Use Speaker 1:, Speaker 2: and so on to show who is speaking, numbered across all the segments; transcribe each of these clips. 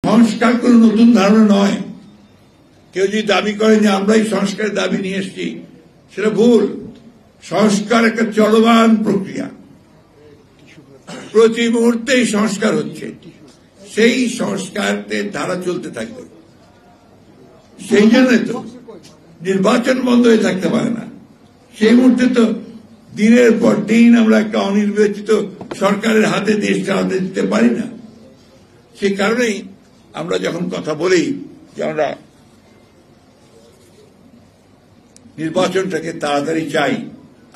Speaker 1: সংস্কার কোন নতুন ধারণা নয়। কেউ যদি দাবি করেন যে আমরাই সংস্কারের দাবি নিয়ে এসেছি, সেটা ভুল। সংস্কার একটা চলমান প্রক্রিয়া, প্রতি মুহূর্তেই সংস্কার হচ্ছে, সেই সংস্কারের ধারা চলতে থাকবে। সেই জন্য তো নির্বাচন বন্ধ হয়ে থাকতে পারে না। সেই মুহূর্তে তো দিনের পর দিন আমরা একটা অনির্বাচিত সরকারের হাতে দেশ চালাতে দিতে পারি না। সেই কারণেই আমরা যখন কথা বলি যে আমরা নির্বাচনটাকে তাড়াতাড়ি চাই,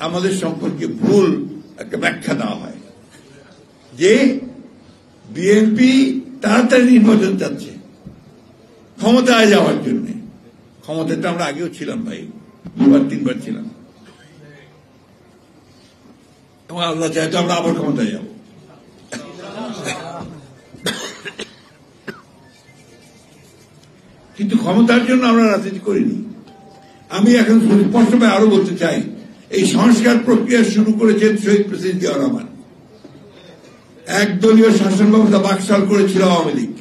Speaker 1: আমাদের সম্পর্কে ভুল একটা ব্যাখ্যা দেওয়া হয় যে বিএনপি তাড়াতাড়ি নির্বাচন চাচ্ছে ক্ষমতায় যাওয়ার জন্য। ক্ষমতায় তো আমরা আগেও ছিলাম ভাই, 2-3বার ছিলাম, এবং আল্লাহ চাই তো আমরা আবার ক্ষমতায় যাব। কিন্তু ক্ষমতার জন্য আমরা রাজনীতি করিনি। আমি এখন স্পষ্টভাবে আরো বলতে চাই, এই সংস্কার প্রক্রিয়া শুরু করেছেন শহীদ প্রেসিডেন্ট জিয়াউর রহমান। একদলীয় শাসন ব্যবস্থা বাকশাল করেছিল আওয়ামী লীগ,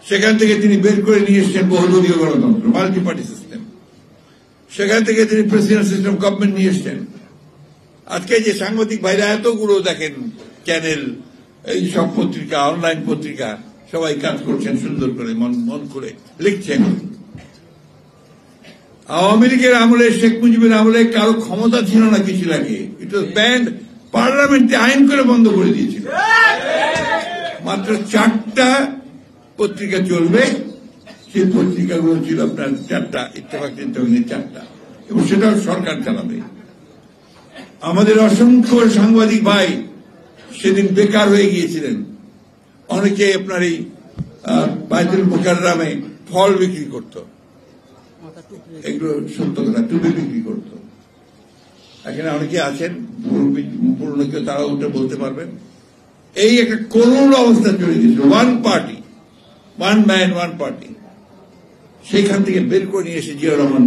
Speaker 1: সেখান থেকে তিনি বের করে নিয়ে এসেছেন বহুদলীয় গণতন্ত্র, মাল্টি পার্টি সিস্টেম। সেখান থেকে তিনি প্রেসিডেন্ট সিস্টেম গভর্নমেন্ট নিয়ে এসেছেন। আজকে যে সাংবাদিক ভাইরা এতগুলো দেখেন চ্যানেল, এই সব পত্রিকা, অনলাইন পত্রিকা, সবাই কাজ করছেন সুন্দর করে, মন করে লিখছেন। আওয়ামী লীগের আমলে, শেখ মুজিবের আমলে কারো ক্ষমতা ছিল না কিছু লাগে, ইট ওয়াজ ব্যান্ড, পার্লামেন্টে আইন করে বন্ধ করে দিয়েছিল। মাত্র 4টা পত্রিকা চলবে, সেই পত্রিকাগুলো ছিল আপনার 4টা, ইত্তেফাক 4টা, এবং সেটাও সরকার চালাবে। আমাদের অসংখ্য সাংবাদিক ভাই সেদিন বেকার হয়ে গিয়েছিলেন। অনেকে আপনার এই বাইতুল মুকাররমে ফল বিক্রি করত, এগুলো সত্য কথা, টুপি বিক্রি করত। এখানে অনেকে আছেন পুরনো কেউ, তারা ওটা বলতে পারবেন। এই একটা করুণ অবস্থা চলে গেছিল। One party, one man, one party. সেইখান থেকে বের করে নিয়ে এসে Ziaur Rahman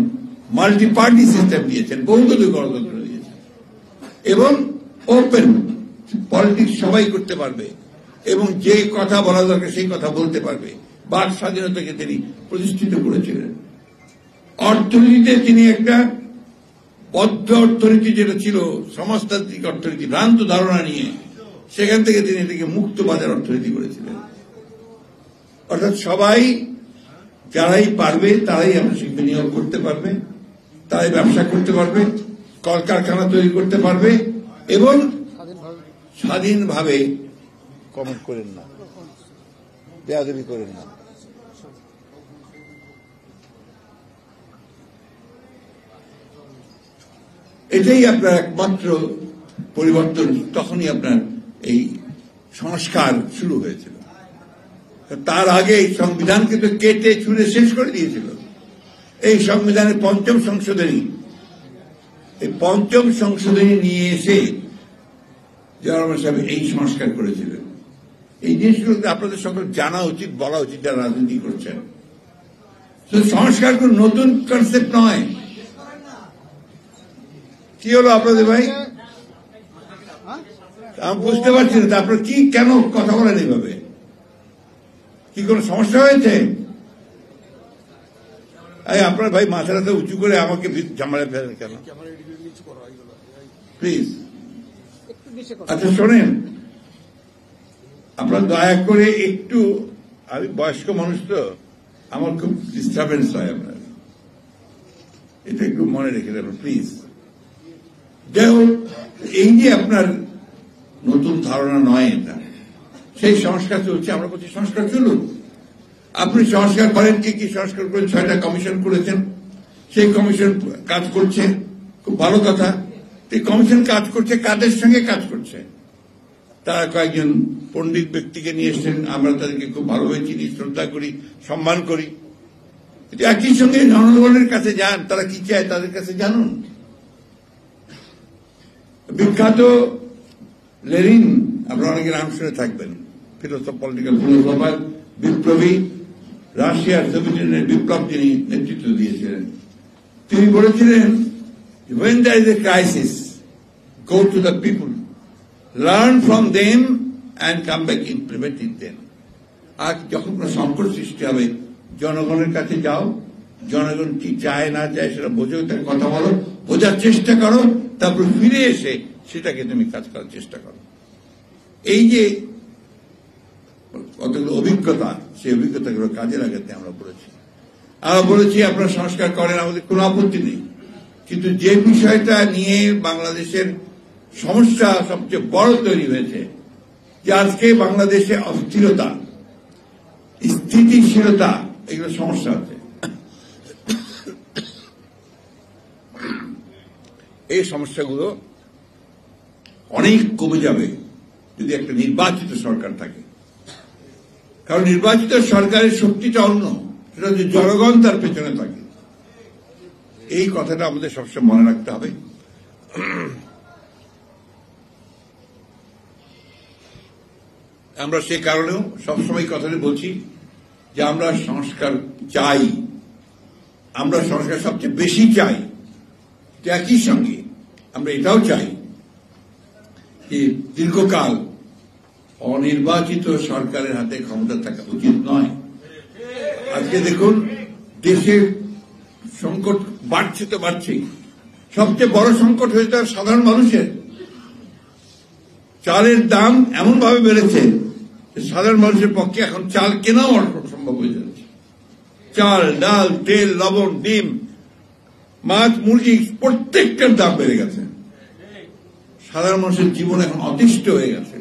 Speaker 1: multi party system দিয়েছেন, বহুদলীয় গণতন্ত্র দিয়েছেন, এবং ওপেন পলিটিক্স সবাই করতে পারবে, এবং যে কথা বলা দরকার সেই কথা বলতে পারবে। বাক স্বাধীনতাকে তিনি প্রতিষ্ঠিত করেছিলেন। অর্থনীতিতে তিনি একটা বদ্ধ অর্থনীতি যেটা ছিল, সমাজতান্ত্রিক অর্থনীতি, ভ্রান্ত ধারণা নিয়ে সেখান থেকে তিনি এটাকে মুক্ত বাজার অর্থনীতি করেছিলেন। অর্থাৎ সবাই, যারাই পারবে তারাই আংশিক বিনিয়োগ করতে পারবে, তারাই ব্যবসা করতে পারবে, কলকারখানা তৈরি করতে পারবে, এবং স্বাধীনভাবে। কমেন্ট করেন না, বেয়াদবি করেন না। এটাই আপনার একমাত্র পরিবর্তন। তখনই আপনার এই সংস্কার শুরু হয়েছিল। তার আগে এই সংবিধানকে তো কেটে ছুঁড়ে শেষ করে দিয়েছিল। এই সংবিধানের 5ম সংশোধনী, এই 5ম সংশোধনী নিয়ে এসে জিয়াউর রহমান সাহেব এই সংস্কার করেছিলেন। এই জিনিসগুলো আপনাদের সকল জানা উচিত, বলা উচিত যারা রাজনীতি করছেন। সংস্কার কোন নতুন কনসেপ্ট নয়। কি হলো আপনাদের ভাই? আমি বুঝতে পারছি না, আপনার কি, কেন কথা বলেন এইভাবে? কি কোন সমস্যা হয়েছে? আপনার ভাই মাথাটা উঁচু করে আমাকে ঝামেলা ফেলেন কেন? প্লিজ। আচ্ছা শোনেন, আপনার দয়া করে একটু, আমি বয়স্ক মানুষ তো, আমার খুব ডিস্টার্বেন্স হয় আপনার, এটা একটু মনে রেখে দেবেন প্লিজ। যাই হোক, এই যে আপনার নতুন ধারণা নয় এটা, সেই সংস্কার চলছে। আমরা বলছি সংস্কার চলুক। আপনি সংস্কার করেন, কি সংস্কার করেন? 6টা কমিশন করেছেন, সেই কমিশন কাজ করছে, খুব ভালো কথা। এই কমিশন কাজ করছে, কাদের সঙ্গে কাজ করছে? তারা কয়েকজন পণ্ডিত ব্যক্তিকে নিয়ে এসছেন, আমরা তাদেরকে খুব ভালোভাবে চিনি, শ্রদ্ধা করি, সম্মান করি। একই সঙ্গে জনগণের কাছে যান, তারা কি চায় তাদের কাছে জানুন। বিখ্যাত লেনিন, আপনারা অনেকে নাম শুনে থাকবেন, পলিটিক্যাল ফিলোসফার, বিপ্লবী, রাশিয়ার সোভিয়েত ইউনিয়নের বিপ্লব তিনি নেতৃত্ব দিয়েছিলেন। তিনি বলেছিলেন, when there is a crisis, go to the people, learn from them and come back implementing them. আর যখন কোনো সংকট সৃষ্টি হবে জনগণের কাছে যাও, জনগণ কি চায় না চায় সেটা বোঝো, তার কথা বলো, বোঝার চেষ্টা করো, তারপর ফিরে এসে সেটাকে তুমি কাজ করার চেষ্টা করো। এই যে কতগুলো অভিজ্ঞতা, সেই অভিজ্ঞতাগুলো কাজে লাগাতে আমরা বলেছি আপনারা সংস্কার করেন, আমাদের কোনো আপত্তি নেই, কিন্তু যে বিষয়টা নিয়ে বাংলাদেশের সমস্যা সবচেয়ে বড় তৈরি হয়েছে যে আজকে বাংলাদেশে অস্থিরতা, স্থিতিশীলতা, এগুলো সমস্যা আছে। এই সমস্যাগুলো অনেক কমে যাবে যদি একটা নির্বাচিত সরকার থাকে, কারণ নির্বাচিত সরকারের শক্তিটা অন্য, সেটা যদি জনগণ তার পেছনে থাকে। এই কথাটা আমাদের সবসময় মনে রাখতে হবে। আমরা সে কারণেও সবসময় কথাটা বলছি যে আমরা সংস্কার চাই, আমরা সংস্কার সবচেয়ে বেশি চাই। একই সঙ্গে আমরা এটাও চাই যে দীর্ঘকাল অনির্বাচিত সরকারের হাতে ক্ষমতা থাকা উচিত নয়। আজকে দেখুন দেশের সংকট বাড়ছে তো বাড়ছেই, সবচেয়ে বড় সংকট হয়েছে সাধারণ মানুষের। চালের দাম এমন ভাবে বেড়েছে যে সাধারণ মানুষের পক্ষে এখন চাল কেনাও অসম্ভব হয়ে যাচ্ছে। চাল, ডাল, তেল, লবণ, ডিম, মাছ, মুরগি, প্রত্যেকটার দাম বেড়ে গেছে। সাধারণ মানুষের জীবন এখন অতিষ্ঠ হয়ে গেছে।